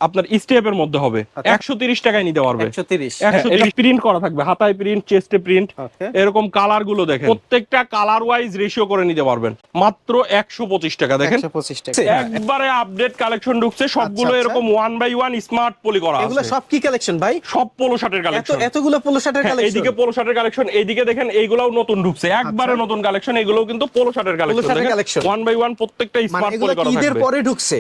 আপনার স্টেপের মধ্যে হবে 130 টাকায় নিতে পারবে। 130 প্রিন্ট করা থাকবে, হাতায় প্রিন্ট, চেস্টে প্রিন্ট, এরকম কালার গুলো দেখেন প্রত্যেকটা কালার ওয়াইজ রেশিও করে নিতে পারবেন মাত্র 125 টাকা। দেখেন 125 টাকা একবারে আপডেট কালেকশন ঢুকছে সবগুলো এরকম 1 বাই 1 স্মার্ট পলি করা আছে। এগুলো সব কি কালেকশন ভাই? সব পোলো শার্টের কালেকশন। এতগুলো পোলো শার্টের কালেকশন। এইদিকে পোলো শার্টের কালেকশন, এইদিকে দেখেন এইগুলাও নতুন ঢুকছে, একবারে নতুন কালেকশন। এগুলোও কিন্তু পোলো শার্টের কালেকশন 1 বাই 1 প্রত্যেকটা স্মার্ট পলি করা থাকবে। ঈদের পরে ঢুকছে,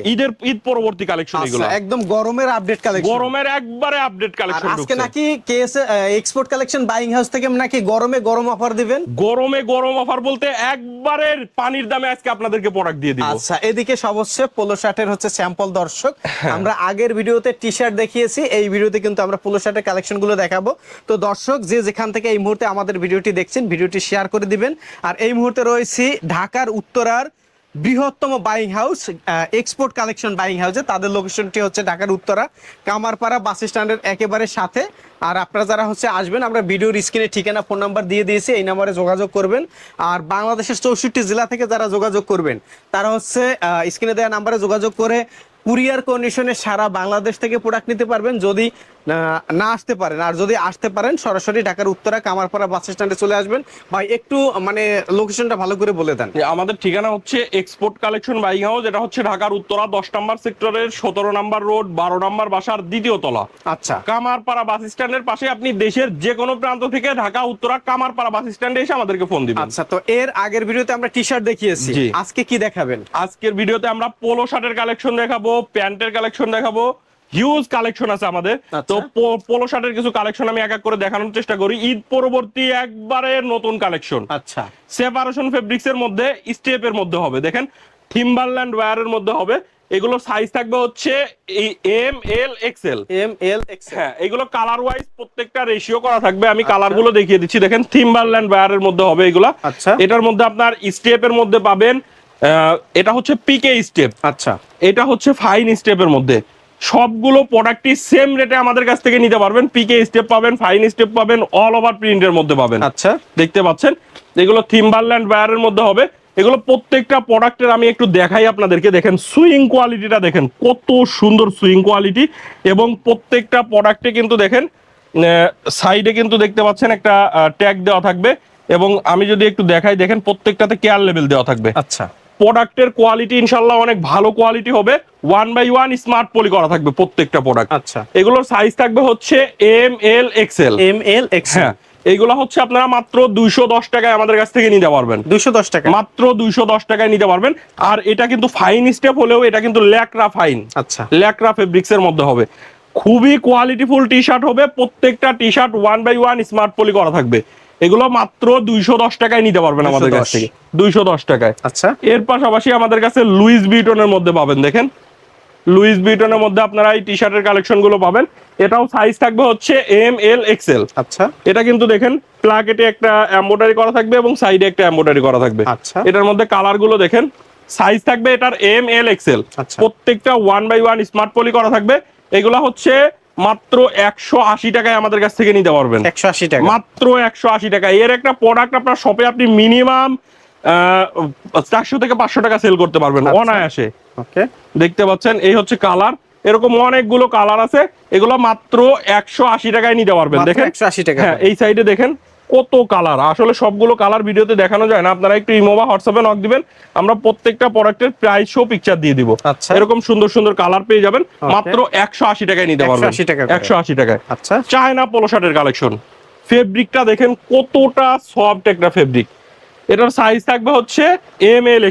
ঈদ পরবর্তী কালেকশন এগুলো একদম গরমের আপডেট কালেকশন, গরমের একবারে আপডেট কালেকশন ঢুকছে। আজকে নাকি KS export collection buying house থেকে নাকি গরমে গরম অফার দিবেন। গরমে গরম অফার বলতে একবারে পানির দামে আজকে আপনাদেরকে প্রোডাক্ট দিয়ে দিব। আচ্ছা, এদিকে সব হচ্ছে পোলো শার্টের হচ্ছে স্যাম্পল দর্শক। আমরা আগের ভিডিওতে টি শার্ট দেখিয়েছি, এই ভিডিওতে কিন্তু আমরা পোলো শার্টের কালেকশন গুলো দেখাবো। তো দর্শক যে যেখান থেকে এই মুহূর্তে আমাদের ভিডিওটি দেখছেন, ভিডিওটি শেয়ার করে দিবেন। আর এই মুহূর্তে রয়েছি ঢাকার উত্তরার বৃহত্তম buying house export collection buying হাউসে। তাদের লোকেশনটি হচ্ছে ঢাকার উত্তরা কামারপাড়া বাস স্ট্যান্ডের একেবারে সাথে। আর আপনারা যারা হচ্ছে আসবেন, আমরা ভিডিওর স্ক্রিনে ঠিকানা ফোন নাম্বার দিয়ে দিয়েছি, এই নাম্বারে যোগাযোগ করবেন। আর বাংলাদেশের 64 জেলা থেকে যারা যোগাযোগ করবেন তারা হচ্ছে স্ক্রিনে দেওয়া নাম্বারে যোগাযোগ করে কুরিয়ার কন্ডিশনে সারা বাংলাদেশ থেকে প্রোডাক্ট নিতে পারবেন যদি না আসতে পারেন। আর যদি আসতে পারেন সরাসরি ঢাকার উত্তরা কামারপাড়া বাস স্ট্যান্ডে চলে আসবেন। ভাই একটু মানে লোকেশনটা ভালো করে বলে দেন। আমাদের ঠিকানা হচ্ছে এক্সপোর্ট কালেকশন বাইং হাউস, এটা হচ্ছে ঢাকার উত্তরা 10 নম্বর সেক্টরের 17 নম্বর রোড 12 নম্বর বাসার দ্বিতীয় তলা। আচ্ছা, কামারপাড়া বাস স্ট্যান্ডের পাশে। আপনি দেশের যে কোনো প্রান্ত থেকে ঢাকা উত্তরা কামারপাড়া বাস স্ট্যান্ডে এসে আমাদেরকে ফোন দিবেন। আচ্ছা, তো এর আগের ভিডিওতে আমরা টি শার্ট দেখিয়েছি, আজকে কি দেখাবেন? আজকের ভিডিওতে আমরা পোলো শার্টের কালেকশন দেখাবো, প্যান্টের কালেকশন দেখাবো, হিউজ কালেকশন আছে আমাদের। তো পোলো শার্টের কিছু কালেকশন আমি এক এক করে দেখানোর চেষ্টা করি। ঈদ পরবর্তী একবারে নতুন কালেকশন। আচ্ছা, সেপারেশন ফেব্রিক্স এর মধ্যে স্টেপের মধ্যে হবে, দেখেন টিম্বারল্যান্ড ওয়্যারের মধ্যে হবে। এগুলো সাইজ থাকবে হচ্ছে এম এল এক্সএল। হ্যাঁ, এগুলো কালার ওয়াইজ প্রত্যেকটা রেশিও করা থাকবে। আমি কালার গুলো দেখিয়ে দিচ্ছি, দেখেন টিম্বারল্যান্ড ওয়্যারের মধ্যে হবে এগুলা। আচ্ছা, এটার মধ্যে আপনার স্টেপের মধ্যে পাবেন, এটা হচ্ছে পিকে স্টেপ, আচ্ছা, এটা হচ্ছে ফাইন স্টেপের মধ্যে। সবগুলো প্রোডাক্টই সেম রেটে আমাদের কাছ থেকে নিতে পারবেন। পিকে স্টেপ পাবেন, ফাইন স্টেপ পাবেন, অল ওভার প্রিন্টের মধ্যে পাবেন। আচ্ছা, দেখতে পাচ্ছেন এগুলো টিম্বারল্যান্ড ওয়্যারের মধ্যে হবে। এগুলো প্রত্যেকটা প্রোডাক্টের আমি একটু দেখাই আপনাদেরকে। দেখেন সুইং কোয়ালিটিটা দেখেন, কত সুন্দর সুইং কোয়ালিটি। এবং প্রত্যেকটা প্রোডাক্টে কিন্তু দেখেন সাইডে কিন্তু দেখতে পাচ্ছেন একটা ট্যাগ দেওয়া থাকবে। এবং আমি যদি একটু দেখাই, দেখেন প্রত্যেকটাতে কেয়ার লেভেল দেওয়া থাকবে। আচ্ছা, প্রোডাক্টের কোয়ালিটি ইনশাআল্লাহ অনেক ভালো কোয়ালিটি হবে। 1 বাই 1 স্মার্ট পলি করা থাকবে প্রত্যেকটা প্রোডাক্ট। আচ্ছা, এগুলোর সাইজ থাকবে হচ্ছে এম এল এক্সএল। হ্যাঁ, এইগুলো হচ্ছে আপনারা মাত্র 210 টাকায় আমাদের কাছ থেকে নিতে পারবেন। 210 টাকা, মাত্র 210 টাকায় নিতে পারবেন। আর এটা কিন্তু ফাইন স্টেপ হলেও এটা কিন্তু ল্যাকরা ফাইন, আচ্ছা, ল্যাকরা ফেব্রিক্স এর মধ্যে হবে। খুবই কোয়ালিটিফুল টি শার্ট হবে। প্রত্যেকটা T shirt 1 by 1 smart poly করা থাকবে। এগুলো মাত্র 210 টাকায় নিতে পারবেন আমাদের কাছ থেকে, 210 টাকায়। আচ্ছা, এর পাশাপাশি আমাদের কাছে লুইস ভিটনের মধ্যে পাবেন, দেখেন লুইস ভিটনের মধ্যে আপনারা এই টি শার্টের কালেকশন গুলো পাবেন। এটাও সাইজ থাকবে হচ্ছে এম এল এক্সএল। আচ্ছা, এটা কিন্তু দেখেন প্লাকেটে একটা এমব্রয়ডারি করা থাকবে এবং সাইডে একটা এমব্রয়ডারি করা থাকবে। আচ্ছা, এটার মধ্যে কালার গুলো দেখেন, সাইজ থাকবে এটার এম এল এক্সএল। প্রত্যেকটা 1 বাই 1 স্মার্ট পলি করা থাকবে। এগুলা হচ্ছে মাত্র 180 টাকায় আমাদের কাছ থেকে নিতে পারবেন। 180 টাকা, মাত্র 180 টাকা। এর একটা প্রোডাক্ট আপনার শপে আপনি মিনিমাম 400 থেকে 500 টাকা সেল করতে পারবেন অনায়াসে। ওকে, দেখতে পাচ্ছেন এই হচ্ছে কালার। এরকম অনেকগুলো কালার আছে। এগুলো মাত্র 180 টাকায় নিতে পারবেন। দেখেন 180 টাকা। হ্যাঁ, এই সাইডে দেখেন কত কালার। আসলে সবগুলো কালার ভিডিওতে দেখানো যায় না, আপনারা একটু ইমো বা হোয়াটসঅ্যাপে নক দিবেন, আমরা প্রত্যেকটা প্রোডাক্টের প্রাইস সহ পিকচার দিয়ে দিব। এরকম সুন্দর সুন্দর কালার পেয়ে যাবেন মাত্র 180 টাকায় নিতে পারবেন। 180 টাকায়। আচ্ছা, চায়না পোলো শার্টের কালেকশন। ফেব্রিকটা দেখেন কতটা সফট একটা ফেব্রিক। এটার সাইজ থাকবে হচ্ছে এম এল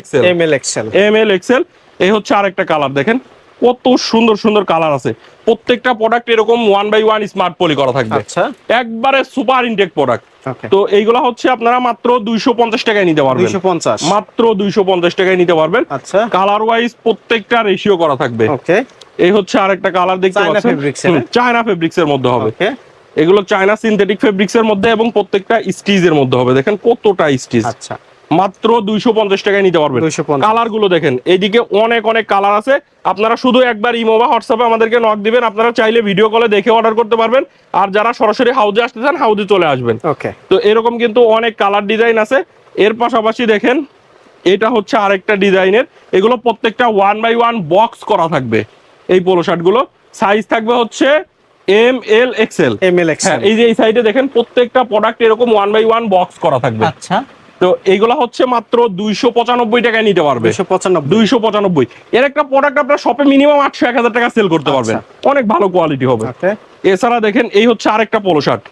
এক্সএল। এই হচ্ছে আরেকটা কালার, দেখেন কত সুন্দর সুন্দর কালার আছে। প্রত্যেকটা প্রোডাক্ট এরকম 1 বাই 1 স্মার্ট পলি করা থাকবে। একবারে সুপার ইনটেক প্রোডাক্ট। তো এইগুলা হচ্ছে আপনারা মাত্র 250 টাকায় নিতে পারবেন। 250, মাত্র 250 টাকায় নিতে পারবেন। আচ্ছা, কালার ওয়াইজ প্রত্যেকটা রেশিও করা থাকবে। ওকে, এই হচ্ছে আরেকটা কালার দেখতে পাচ্ছেন, চায়না ফেব্রিক্স এর মধ্যে হবে। এগুলো চায়না সিনথেটিক ফেব্রিক্স এর মধ্যে এবং প্রত্যেকটা স্টিচ এর মধ্যে হবে। দেখেন কতটা স্টিচ। আচ্ছা, মাত্র 250 টাকায় নিতে পারবেন। কালার গুলো দেখেন, এইদিকে অনেক অনেক কালার আছে। আপনারা শুধু একবার ইমো বা হোয়াটসঅ্যাপে আমাদেরকে নক দিবেন। আপনারা চাইলে ভিডিও কলে দেখে অর্ডার করতে পারবেন। আর যারা সরাসরি হাউজে আসতে চান হাউজে চলে আসবেন। ওকে, তো এরকম কিন্তু অনেক কালার ডিজাইন আছে। এর পাশাপাশি দেখেন এটা হচ্ছে আরেকটা ডিজাইনের। এগুলো প্রত্যেকটা 1 বাই 1 বক্স করা থাকবে। এই পোলো শার্ট গুলো সাইজ থাকবে হচ্ছে ML XL। হ্যাঁ, এই যে এই সাইডে দেখেন প্রত্যেকটা প্রোডাক্ট এরকম 1x1 বক্স করা থাকবে। আচ্ছা, তো এইগুলা হচ্ছে মাত্র 295 টাকায় নিতে পারবে। 295 এর একটা প্রোডাক্ট আপনার শপে মিনিমাম 800-1000 টাকা সেল করতে পারবেন, অনেক ভালো কোয়ালিটি হবে। এছাড়া দেখেন এই হচ্ছে আরেকটা পোলো শার্ট,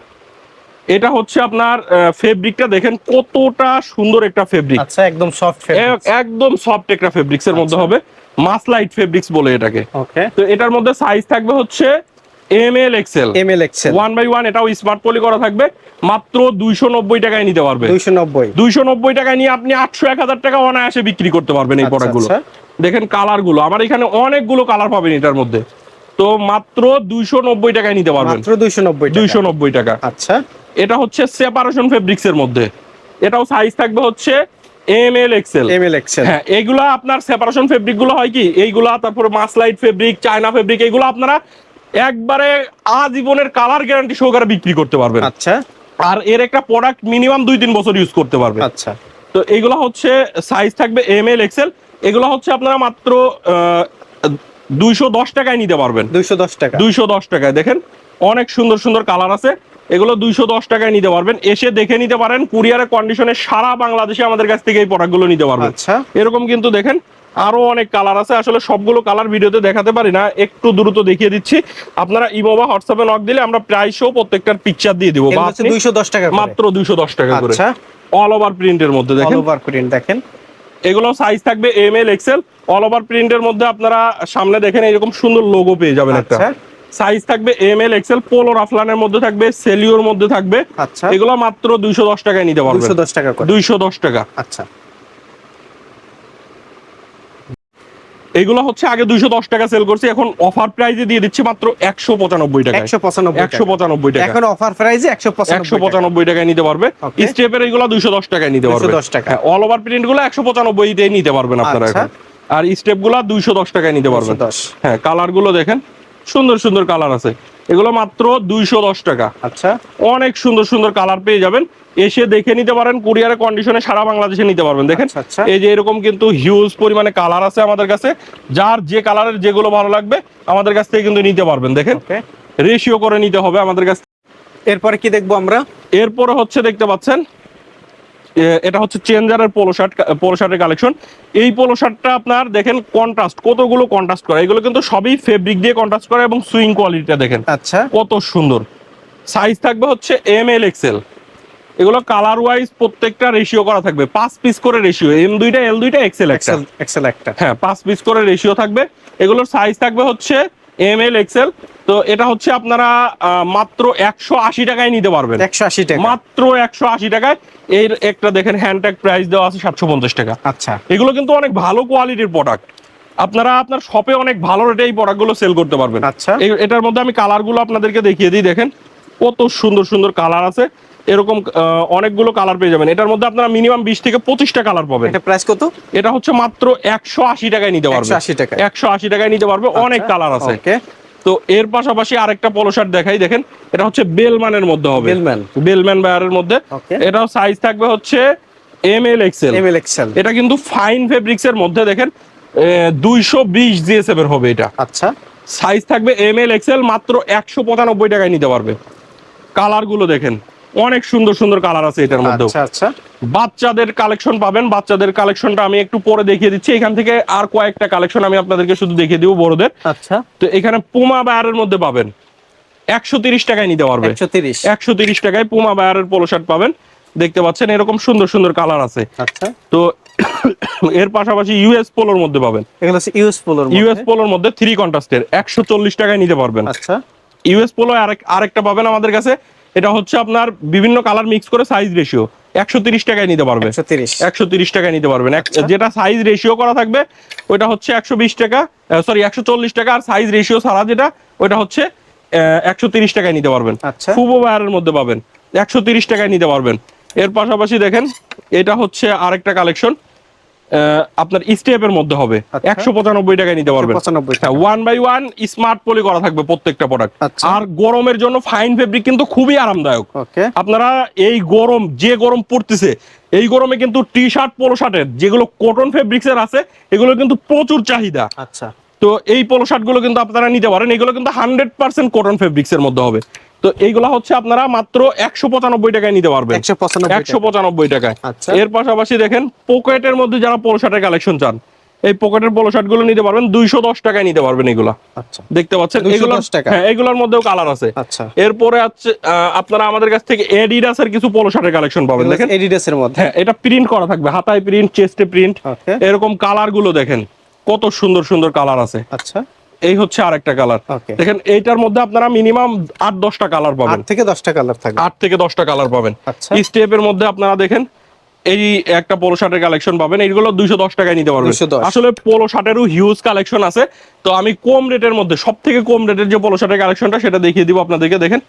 এটা হচ্ছে আপনার ফেব্রিকটা দেখেন কতটা সুন্দর একটা ফেব্রিক। আচ্ছা, একদম সফট ফেব্রিক, একদম সফট একটা ফেব্রিক্স এর মধ্যে হবে, মাসলাইট ফেব্রিক্স বলে এটাকে। ওকে, তো এটার মধ্যে সাইজ থাকবে হচ্ছে ML XL 1x1, এটাও স্মার্ট পলি করা থাকবে, মাত্র 290 টাকায় নিতে পারবে। 290 টাকায় নিয়ে আপনি 800-1000 টাকা অনায়াসে বিক্রি করতে পারবেন এই প্রোডাক্টগুলো। দেখেন কালার গুলো, আমার এখানে অনেকগুলো কালার পাবেন এটার মধ্যে। তো মাত্র 290 টাকায় নিতে পারবেন, মাত্র 290 টাকা। আচ্ছা, এটা হচ্ছে সেপারেশন ফেব্রিক্স এর মধ্যে, এটাও সাইজ থাকবে হচ্ছে ML XL। হ্যাঁ, এগুলা আপনার সেপারেশন ফেব্রিক গুলো হয় কি, এইগুলা তারপরে মাসলাইট ফেব্রিক, চায়না ফেব্রিক, এগুলো আপনারা একবারে আজীবনের কালার গ্যারান্টি সহকারে বিক্রি করতে পারবেন। আচ্ছা, আর এর একটা প্রোডাক্ট মিনিমাম 2-3 বছর ইউজ করতে পারবে। আচ্ছা, তো এগুলো হচ্ছে সাইজ থাকবে ML XL, এগুলো হচ্ছে আপনারা মাত্র 210 টাকায় নিতে পারবেন। 210 টাকায় দেখেন অনেক সুন্দর সুন্দর কালার আছে, এগুলো 210 টাকায় নিতে পারবেন। এসে দেখে নিতে পারেন, কুরিয়ারের কন্ডিশনে সারা বাংলাদেশে আমাদের কাছ থেকে এই প্রোডাক্টগুলো নিতে পারবেন। আচ্ছা, এরকম কিন্তু দেখেন আরো অনেক কালার আছে, আসলে সবগুলো কালার ভিডিওতে দেখাতে পারি না, একটু দ্রুত দেখিয়ে দিচ্ছি। আপনারা ইমো বা হোয়াটসঅ্যাপে নক দিলে আমরা প্রাইসও প্রত্যেকটার পিকচার দিয়ে দিব, মাত্র 210 টাকা, মাত্র 210 টাকা করে। আচ্ছা, অল ওভার প্রিন্টের মধ্যে দেখেন, অল ওভার প্রিন্ট দেখেন, এগুলো সাইজ থাকবে ML XL। অল ওভার প্রিন্টের মধ্যে আপনারা সামনে দেখেন এরকম সুন্দর লোগো পেয়ে যাবেন একটা। সাইজ থাকবে ML XL, পোলো রাফলানের মধ্যে থাকবে, সেলিওর মধ্যে থাকবে। আচ্ছা, এগুলো মাত্র 210 টাকায় নিতে পারবেন, 210 টাকা করে, 210 টাকা। আচ্ছা, এগুলো হচ্ছে আগে 210 টাকা সেল করছি, এখন অফার প্রাইসে দিয়ে দিচ্ছি মাত্র 195 টাকা। 195 টাকা এখন অফার প্রাইসে 195 টাকায় নিতে পারবে। স্টেপের এগুলো 210 টাকায় নিতে পারবে। অল ওভার প্রিন্ট গুলো 195 তে নিতে পারবেন আপনারা এখন, আর স্টেপ গুলো 210 টাকায় নিতে পারবেন। হ্যাঁ, কালার গুলো দেখেন সুন্দর সুন্দর কালার আছে, এগুলো মাত্র 210 টাকা। আচ্ছা, অনেক সুন্দর সুন্দর কালার পেয়ে যাবেন, এসে দেখে নিতে পারেন, কুরিয়ারের কন্ডিশনে সারা বাংলাদেশে নিতে পারবেন। দেখেন এই যে এরকম কিন্তু হিউজ পরিমাণে কালার আছে আমাদের কাছে, যার যে কালারের যেগুলো ভালো লাগবে আমাদের কাছ থেকে কিন্তু নিতে পারবেন। দেখেন রেশিও করে নিতে হবে আমাদের কাছ থেকে। এরপরে কি দেখবো আমরা? এরপরে হচ্ছে দেখতে পাচ্ছেন এটা হচ্ছে চেঞ্জারের পোলো শার্টের কালেকশন। এই পোলো শার্টটা আপনার দেখেন কন্ট্রাস্ট, কতগুলো কন্ট্রাস্ট করা, এগুলো কিন্তু সবই ফেব্রিক দিয়ে কন্ট্রাস্ট করা, এবং সুইং কোয়ালিটিটা দেখেন আচ্ছা কত সুন্দর। সাইজ থাকবে হচ্ছে ML XL, এগুলো কালার ওয়াইজ প্রত্যেকটা রেশিও করা থাকবে, 5 পিস করে রেশিও, M2 টা L2 টা XL একটা। হ্যাঁ, 5 পিস করে রেশিও থাকবে। এগুলোর সাইজ থাকবে হচ্ছে ML XL। তো এটা হচ্ছে আপনারা মাত্র 180 টাকায় নিতে পারবেন, 180 টাকা, মাত্র 180 টাকায়। এর একটা দেখেন হ্যান্ডট্যাগ প্রাইস দেওয়া আছে 750 টাকা। আচ্ছা, এগুলো কিন্তু অনেক ভালো কোয়ালিটির প্রোডাক্ট, আপনারা আপনার শপে অনেক ভালো রেটে এই প্রোডাক্টগুলো সেল করতে পারবেন। আচ্ছা, এটার মধ্যে আমি কালারগুলো আপনাদেরকে দেখিয়ে দিই, দেখেন কত সুন্দর সুন্দর কালার আছে, এরকম অনেকগুলো কালার পেয়ে যাবেন। এটার মধ্যে আপনারা মিনিমাম 20 থেকে 25টা কালার পাবেন। এটা প্রাইস কত? এটা হচ্ছে মাত্র 180 টাকায় নিতে পারবে, 180 টাকায় নিতে পারবে, অনেক কালার আছে। তো এর পাশাপাশি আরেকটা পোলো শার্ট দেখাই, দেখেন এটা হচ্ছে বেলম্যানের মধ্যে হবে, বেলম্যান বায়ারের মধ্যে। এটাও সাইজ থাকবে হচ্ছে ML XL। এটা কিন্তু ফাইন ফেব্রিক্স এর মধ্যে, দেখেন 220 GSM এর হবে এটা। আচ্ছা, সাইজ থাকবে ML XL, মাত্র 195 টাকায় নিতে পারবে। কালার গুলো দেখেন অনেক সুন্দর সুন্দর কালার আছে এটার মধ্যে। আচ্ছা, বাচ্চাদের কালেকশন পাবেন, বাচ্চাদের কালেকশনটা আমি একটু পরে দেখিয়ে দিচ্ছি। এখান থেকে আর কয়েকটা কালেকশন আমি আপনাদেরকে শুধু দেখিয়ে দিব বড়দের। আচ্ছা, তো এখানে পুমা বায়ারের মধ্যে পাবেন 130 টাকায় নিতে পারবে, 130 টাকায় পুমা বায়ারের পোলো শার্ট পাবেন। দেখতে পাচ্ছেন এরকম সুন্দর সুন্দর কালার আছে। আচ্ছা, তো এর পাশাপাশি ইউএস পোলোর মধ্যে পাবেন, এগুলো হচ্ছে ইউএস পোলোর মধ্যে 3 কন্ট্রাস্টের 140 টাকায় নিতে পারবেন। আচ্ছা, ইউএস পোলো আরেকটা পাবেন আমাদের কাছে, এটা হচ্ছে আপনার বিভিন্ন কালার মিক্স করে সাইজ রেশিও, 130 টাকায় নিতে পারবে, 130 টাকায় নিতে পারবেন। যেটা সাইজ রেশিও করা থাকবে ওইটা হচ্ছে 120 টাকা, সরি 140 টাকা, আর সাইজ রেশিও ছাড়া যেটা ওইটা হচ্ছে 130 টাকায় নিতে পারবেন। ফুবো বায়ারের মধ্যে পাবেন 130 টাকায় নিতে পারবেন। এর পাশাপাশি দেখেন এটা হচ্ছে আরেকটা কালেকশন, আপনার স্টেপের মধ্যে হবে, 195 টাকায় নিতে পারবেন। 1x1 স্মার্ট পলি করা থাকবে প্রত্যেকটা প্রোডাক্ট। আর গরমের জন্য ফাইন ফেব্রিক কিন্তু খুবই আরামদায়ক। আপনারা এই গরম, যে গরম পড়তেছে এই গরমে কিন্তু টি শার্ট পোলো শার্টের যেগুলো কটন ফেব্রিক্স এর আছে এগুলো কিন্তু প্রচুর চাহিদা। আচ্ছা, তো এই পোলো শার্ট গুলো কিন্তু আপনারা নিতে পারেন, এগুলো কিন্তু 100% কটন ফেব্রিক্স এর মধ্যে হবে। তো এইগুলা হচ্ছে আপনারা মাত্র 195 টাকায় নিতে পারবেন, 195 টাকায়। আচ্ছা, এর পাশাপাশি দেখেন পকেটের মধ্যে যারা পোলো শার্টের কালেকশন চান, এই পকেটের পোলো শার্ট গুলো নিতে পারবেন 210 টাকায় নিতে পারবেন এগুলা। আচ্ছা, দেখতে পাচ্ছেন এগুলো, 210 টাকা। হ্যাঁ এগুলোর মধ্যেও কালার আছে। আচ্ছা, এরপরে আছে আপনারা আমাদের কাছ থেকে এডিডাস এর কিছু পোলো শার্টের কালেকশন পাবেন। দেখেন এডিডাস এর মধ্যে, হ্যাঁ এটা প্রিন্ট করা থাকবে, হাতায় প্রিন্ট, চেস্টে প্রিন্ট, ওকে। এরকম কালার গুলো দেখেন কত সুন্দর সুন্দর কালার আছে। আচ্ছা, এই হচ্ছে আরেকটা কালার। ওকে। দেখেন এইটার মধ্যে আপনারা মিনিমাম 8-10টা কালার পাবেন, 8 থেকে 10টা কালার থাকবে, 8 থেকে 10টা কালার পাবেন। আচ্ছা। স্টেপের মধ্যে আপনারা দেখেন এই একটা পোলো শার্টের কালেকশন পাবেন, এইগুলো 210 টাকায় নিতে পারবেন। 210 আসলে পোলো শার্টেরও হিউজ কালেকশন আছে, তো আমি কম রেটের মধ্যে সব থেকে কম রেটের যে পোলো শার্টের কালেকশনটা সেটা দেখিয়ে দিব আপনাদেরকে। দেখেন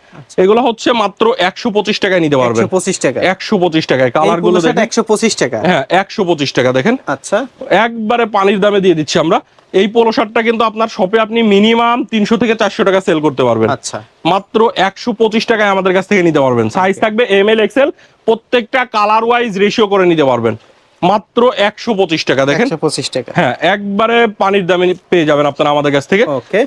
এগুলো হচ্ছে মাত্র 125 টাকায় নিতে পারবেন, 125 টাকা, 125 টাকায়। কালার গুলো দেখেন, 125 টাকা, হ্যাঁ 125 টাকা। দেখেন আচ্ছা, একবারে পানির দামে দিয়ে দিচ্ছি আমরা। এই পোলো শার্টটা কিন্তু আপনার শপে আপনি মিনিমাম 300 থেকে 400 টাকা সেল করতে পারবেন, আচ্ছা, মাত্র 125 টাকায় আমাদের কাছ থেকে নিতে পারবেন। সাইজ থাকবে ML XL, প্রত্যেকটা কালার ওয়াইজ রেশিও করে নিতে পারবেন, মাত্র 125 টাকা। দেখেন 125 টাকা, হ্যাঁ একবারে পানির দামে পেয়ে যাবেন আপনারা আমাদের কাছ থেকে। ওকে।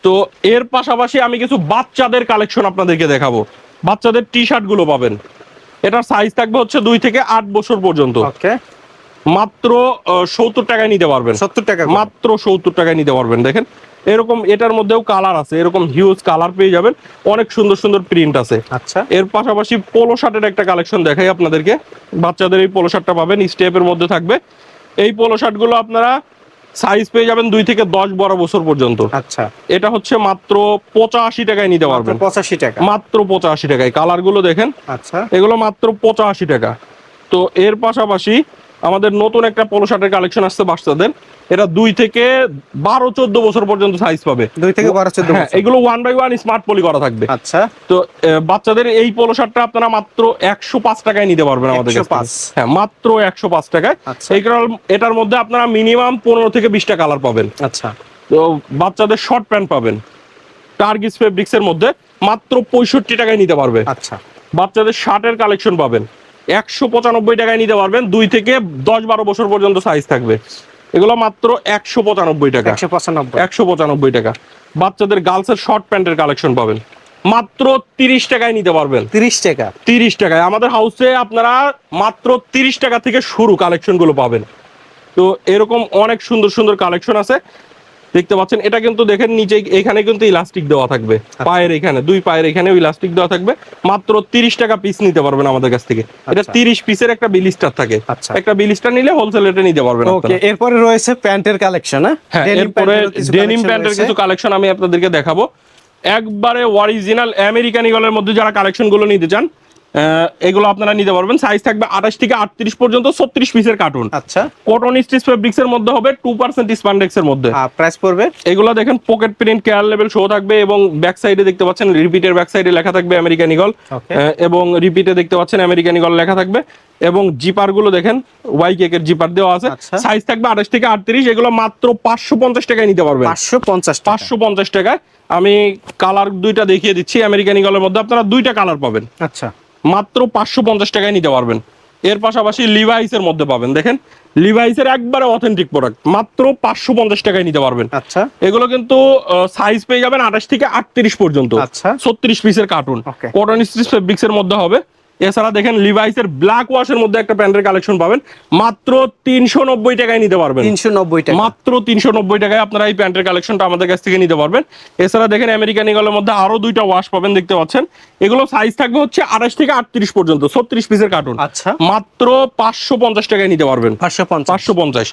তো এর পাশাপাশি আমি কিছু বাচ্চাদের কালেকশন আপনাদেরকে দেখাবো। বাচ্চাদের টি শার্ট গুলো পাবেন, এটার সাইজ থাকবে হচ্ছে 2 থেকে 8 বছর পর্যন্ত, ওকে। মাত্র 70 টাকায় নিতে পারবেন, 70 টাকা, মাত্র 70 টাকায় নিতে পারবেন। দেখেন এরকম এটার মধ্যেও কালার আছে, এরকম হিউজ কালার পেয়ে যাবেন, অনেক সুন্দর সুন্দর প্রিন্ট আছে। আচ্ছা, এর পাশাপাশি পোলো শার্টের একটা কালেকশন দেখাই আপনাদেরকে। বাচ্চাদের এই পোলো শার্টটা পাবেন, স্টেপের মধ্যে থাকবে। এই পোলো শার্ট গুলো আপনারা সাইজ পেয়ে যাবেন 2 থেকে 10-12 বছর পর্যন্ত। আচ্ছা, এটা হচ্ছে মাত্র 85 টাকায় নিতে পারবেন, 85 টাকা, মাত্র 85 টাকায়। কালার গুলো দেখেন, আচ্ছা, এগুলো মাত্র 85 টাকা। তো এর পাশাপাশি আমাদের নতুন একটা পোলো শার্টের কালেকশন আসছে বাচ্চাদের, এটা 2 থেকে 12-14 বছর পর্যন্ত সাইজ পাবে, 2 থেকে 12-14 হ্যাঁ বছর, এগুলো 1/1 স্মার্ট পলি করা থাকবে। আচ্ছা। তো বাচ্চাদের এই পোলো শার্টটা আপনারা মাত্র 105 টাকায় নিতে পারবেন আমাদের কাছ থেকে, হ্যাঁ মাত্র 105 টাকায়। আচ্ছা, এই কারণ এটার মধ্যে আপনারা মিনিমাম 15 থেকে 20টা কালার পাবেন। আচ্ছা, তো বাচ্চাদের শর্ট প্যান্ট পাবেন টার্গিস ফেব্রিক্স এর মধ্যে, মাত্র 65 টাকায় নিতে পারবে। আচ্ছা, বাচ্চাদের শার্টের কালেকশন পাবেন 195 টাকায় নিতে পারবেন, 2 থেকে 10-12 বছর পর্যন্ত সাইজ থাকবে, এগুলো মাত্র 195 টাকা, 195 টাকা। বাচ্চাদের গার্লসের শর্ট প্যান্টের কালেকশন পাবেন মাত্র 30 টাকায় নিতে পারবেন, 30 টাকা, 30 টাকায়। আমাদের হাউসে আপনারা মাত্র 30 টাকা থেকে শুরু কালেকশন গুলো পাবেন। তো এরকম অনেক সুন্দর সুন্দর কালেকশন আছে, দেখতে পাচ্ছেন। এটা কিন্তু দেখেন নিচে এখানে কিন্তু ইলাস্টিক দেওয়া থাকবে, পায়ের এখানে, 2 পায়ের এখানে ইলাস্টিক দেওয়া থাকবে, মাত্র 30 টাকা পিস নিতে পারবেন আমাদের কাছ থেকে। এটা 30 পিসের একটা বিলিস্টার থাকে, একটা বিলিস্টার নিলে হোলসেল রেটে নিতে পারবেন। ওকে। এরপরে রয়েছে প্যান্টের কালেকশন, হ্যাঁ এরপরে ডেনিম প্যান্টের কিছু কালেকশন আমি আপনাদেরকে দেখাবো। একবারে অরিজিনাল আমেরিকান ইগলের মধ্যে যারা কালেকশন গুলো নিতে চান, এগুলো আপনারা নিতে পারবেন। সাইজ থাকবে 28 থেকে 38 পর্যন্ত, 36 পিসের কার্টুন। আচ্ছা, কটন স্টিচ ফেব্রিক্স এর মধ্যে হবে, 2% স্পান্ডেক্স এর মধ্যে। প্রাইস পড়বে এগুলো দেখেন pocket print, care level show থাকবে, এবং ব্যাক সাইডে দেখতে পাচ্ছেন রিপিটের ব্যাক সাইডে লেখা থাকবে আমেরিকান ইগল, এবং রিপিটে দেখতে পাচ্ছেন আমেরিকান ইগল লেখা থাকবে। এবং জিপার গুলো দেখেন ওয়াই কেকের জিপার দেওয়া আছে। সাইজ থাকবে 28 থেকে 38, এগুলো মাত্র 550 টাকায় নিতে পারবেন, 550 টাকায়। আমি কালার 2টা দেখিয়ে দিচ্ছি আমেরিকান ইগলের মধ্যে, আপনারা 2টা কালার পাবেন, আচ্ছা, মাত্র 550 টাকায় নিতে পারবেন। এর পাশাপাশি লিভাইস এর মধ্যে পাবেন, দেখেন লিভাইসের একবারে অথেন্টিক প্রোডাক্ট, মাত্র 550 টাকায় নিতে পারবেন। আচ্ছা, এগুলো কিন্তু সাইজ পেয়ে যাবেন 28 থেকে 38 পর্যন্ত, আচ্ছা, 36 পিসের কার্টুন, কটন স্টিচ ফেব্রিক্স এর মধ্যে হবে। এছাড়া দেখেন লিভাইসের ব্ল্যাক ওয়াশের মধ্যে একটা প্যান্টের কালেকশন পাবেন, মাত্র 390 টাকায় নিতে পারবেন, 390 টাকা, মাত্র 390 টাকায় আপনারা এই প্যান্টের কালেকশনটা আমাদের কাছ থেকে নিতে পারবেন। এছাড়া দেখেন আমেরিকান ইগলের মধ্যে আরো 2টা ওয়াশ পাবেন, দেখতে পাচ্ছেন। এগুলো সাইজ থাকবে হচ্ছে 28 থেকে 38 পর্যন্ত, 36 পিসের কার্টুন, আচ্ছা, মাত্র 550 টাকায় নিতে পারবেন, 550।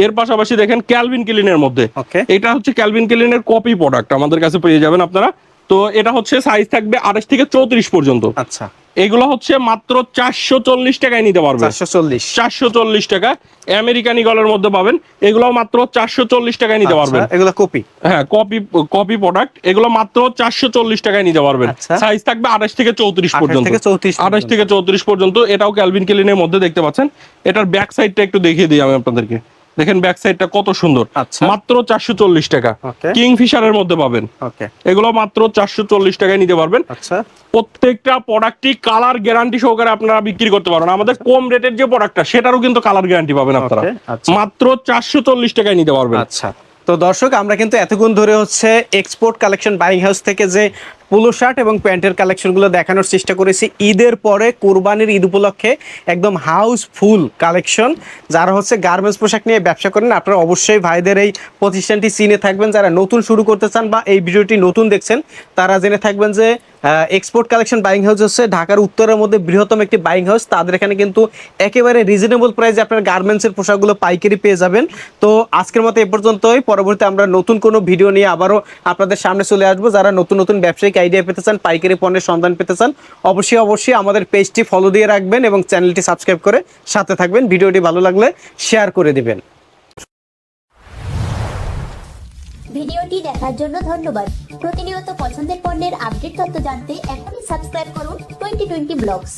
এর পাশাপাশি দেখেন ক্যালভিন ক্লিনের মধ্যে, এটা হচ্ছে ক্যালভিন ক্লিনের কপি প্রোডাক্ট আমাদের কাছে পেয়ে যাবেন আপনারা। তো এটা হচ্ছে সাইজ থাকবে 28 থেকে 34 পর্যন্ত, আচ্ছা। এগুলো হচ্ছে মাত্র 440 টাকায় নিতে পারবেন, 440 টাকা। আমেরিকান ইগলের মধ্যে পাবেন, এগুলো মাত্র 440 টাকায় নিতে পারবেন, এগুলো কপি, হ্যাঁ কপি প্রোডাক্ট, এগুলো মাত্র 440 টাকায় নিতে পারবেন। সাইজ থাকবে 28 থেকে 34 পর্যন্ত, 28 থেকে 34 পর্যন্ত। এটাও ক্যালভিন ক্লিনের মধ্যে দেখতে পাচ্ছেন। এটার ব্যাক সাইডটা একটু দেখিয়ে দিই আমি আপনাদেরকে, দেখেন ব্যাক সাইডটা কত সুন্দর, মাত্র 440 টাকা। কিংফিশারের মধ্যে পাবেন, এগুলো মাত্র 440 টাকায় নিতে পারবেন। প্রত্যেকটা প্রোডাক্টই কালার গ্যারান্টি সহকারে আপনারা বিক্রি করতে পারবেন। আমাদের কম রেটের যে প্রোডাক্টটা সেটারও কিন্তু কালার গ্যারান্টি পাবেন আপনারা, মাত্র 440 টাকায় নিতে পারবেন। তো দর্শক আমরা কিন্তু এতক্ষণ ধরে হচ্ছে এক্সপোর্ট কালেকশন বাইং হাউস থেকে যে পোলো শার্ট এবং প্যান্টের কালেকশনগুলো দেখানোর চেষ্টা করেছি ঈদের পরে কোরবানির ঈদ উপলক্ষে একদম হাউসফুল কালেকশন। যারা হচ্ছে গার্মেন্টস পোশাক নিয়ে ব্যবসা করেন আপনারা অবশ্যই ভাইদের এই প্রতিষ্ঠানটি চিনে থাকবেন। যারা নতুন শুরু করতে চান বা এই ভিডিওটি নতুন দেখছেন তারা জেনে থাকবেন যে এক্সপোর্ট কালেকশন বাইং হাউস হচ্ছে ঢাকার উত্তরের মধ্যে বৃহত্তম একটি বাইং হাউস। তাদের এখানে কিন্তু একেবারে রিজনেবল প্রাইসে আপনার গার্মেন্টসের পোশাকগুলো পাইকারি পেয়ে যাবেন। তো আজকের মতো এ পর্যন্তই, পরবর্তী আমরা নতুন কোনো ভিডিও নিয়ে আবারও আপনাদের সামনে চলে আসবো। যারা নতুন নতুন ব্যবসায়িক আইডিয়া পেতে চান, পাইকারি পণ্যের সন্ধান পেতে চান, অবশ্যই আমাদের পেজটি ফলো দিয়ে রাখবেন এবং চ্যানেলটি সাবস্ক্রাইব করে সাথে থাকবেন। ভিডিওটি ভালো লাগলে শেয়ার করে দিবেন। ভিডিওটি দেখার জন্য ধন্যবাদ। প্রতিনিয়ত পছন্দের পণ্যের আপডেট তথ্য জানতে এখনই সাবস্ক্রাইব করুন 2020 ব্লগস।